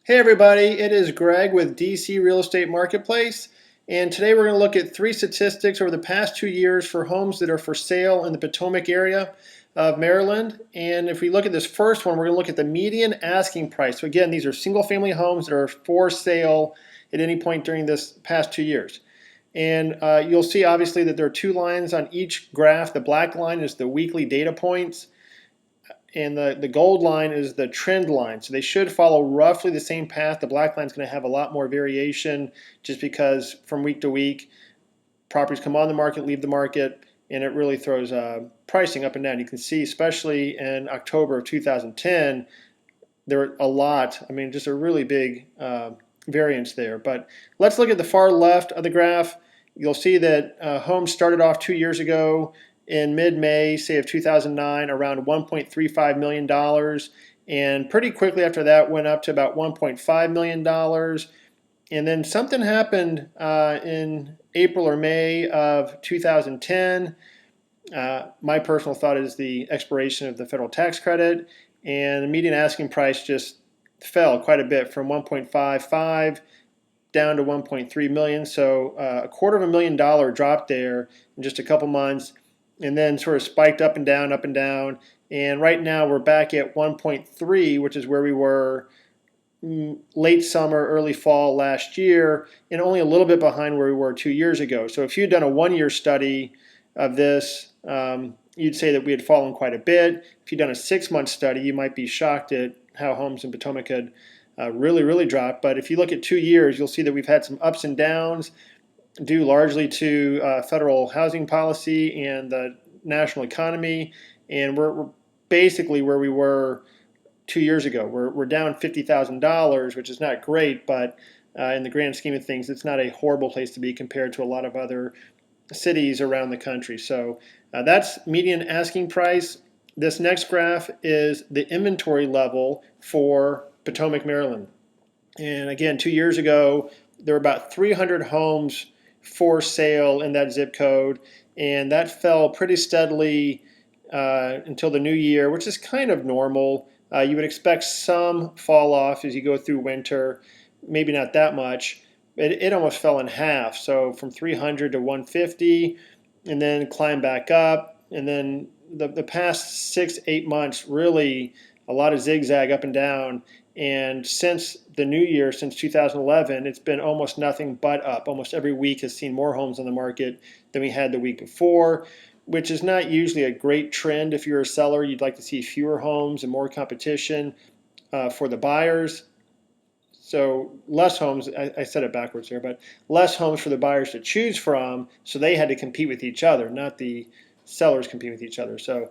Hey everybody, it is Greg with DC Real Estate Marketplace, and today we're going to look at three statistics over the past 2 years for homes that are for sale in the Potomac area of Maryland. And if we look at this first one, we're going to look at the median asking price. So again, these are single family homes that are for sale at any point during this past 2 years. And you'll see obviously that there are two lines on each graph. The black line is the weekly data points, and the gold line is the trend line. So they should follow roughly the same path. The black line is going to have a lot more variation just because from week to week, properties come on the market, leave the market, and it really throws pricing up and down. You can see, especially in October of 2010, there were a lot, just a really big variance there. But let's look at the far left of the graph. You'll see that homes started off 2 years ago in mid-May, say of 2009, around $1.35 million. And pretty quickly after that went up to about $1.5 million. And then something happened in April or May of 2010. My personal thought is the expiration of the federal tax credit. And the median asking price just fell quite a bit from 1.55 down to 1.3 million. So a $250,000 drop there in just a couple months, and then sort of spiked up and down, up and down. And right now we're back at 1.3, which is where we were late summer, early fall last year, and only a little bit behind where we were 2 years ago. So if you'd done a 1-year study of this, you'd say that we had fallen quite a bit. If you'd done a 6-month study, you might be shocked at how homes in Potomac had really dropped. But if you look at 2 years, you'll see that we've had some ups and downs, due largely to federal housing policy and the national economy, and we're basically where we were 2 years ago. We're down $50,000, which is not great, but in the grand scheme of things, it's not a horrible place to be compared to a lot of other cities around the country. So that's median asking price. This next graph is the inventory level for Potomac, Maryland. And again, 2 years ago, there were about 300 homes for sale in that zip code, and that fell pretty steadily until the new year, which is kind of normal. You would expect some fall off as you go through winter, maybe not that much. It almost fell in half, so from 300 to 150, and then climbed back up. And then the past 6-8 months, really a lot of zigzag up and down. And since the new year, since 2011, it's been almost nothing but up. Almost every week has seen more homes on the market than we had the week before, which is not usually a great trend. If you're a seller, you'd like to see fewer homes and more competition for the buyers. So less homes, I said it backwards here, but less homes for the buyers to choose from, so they had to compete with each other, not the sellers compete with each other. So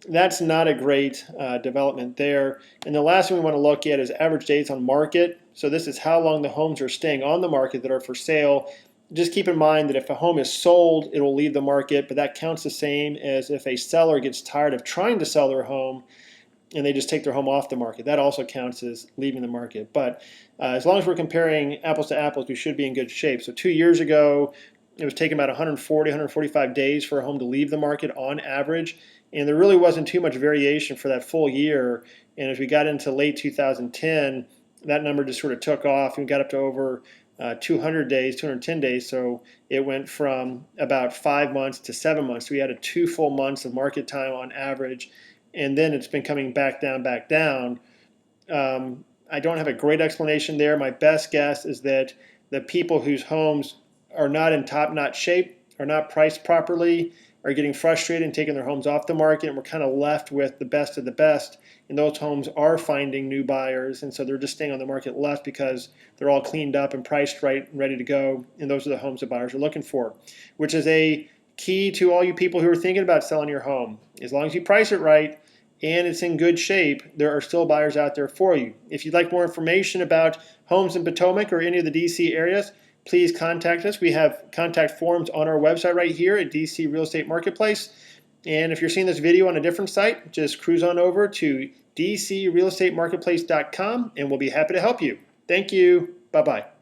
that's not a great development there. And the last thing we want to look at is average days on market. So this is how long the homes are staying on the market that are for sale. Just keep in mind that if a home is sold, it will leave the market, but that counts the same as if a seller gets tired of trying to sell their home and they just take their home off the market. That also counts as leaving the market. But as long as we're comparing apples to apples, we should be in good shape. So 2 years ago, it was taking about 140, 145 days for a home to leave the market on average. And there really wasn't too much variation for that full year. And as we got into late 2010, that number just sort of took off and got up to over 200 days, 210 days. So it went from about 5 months to 7 months. So we had 2 full months of market time on average. And then it's been coming back down, back down. I don't have a great explanation there. My best guess is that the people whose homes are not in top-notch shape, are not priced properly, are getting frustrated and taking their homes off the market, and we're kind of left with the best of the best. And those homes are finding new buyers, and so they're just staying on the market less because they're all cleaned up and priced right and ready to go, and those are the homes that buyers are looking for, which is a key to all you people who are thinking about selling your home. As long as you price it right and it's in good shape, there are still buyers out there for you. If you'd like more information about homes in Potomac or any of the DC areas, please contact us. We have contact forms on our website right here at DC Real Estate Marketplace. And if you're seeing this video on a different site, just cruise on over to dcrealestatemarketplace.com and we'll be happy to help you. Thank you. Bye-bye.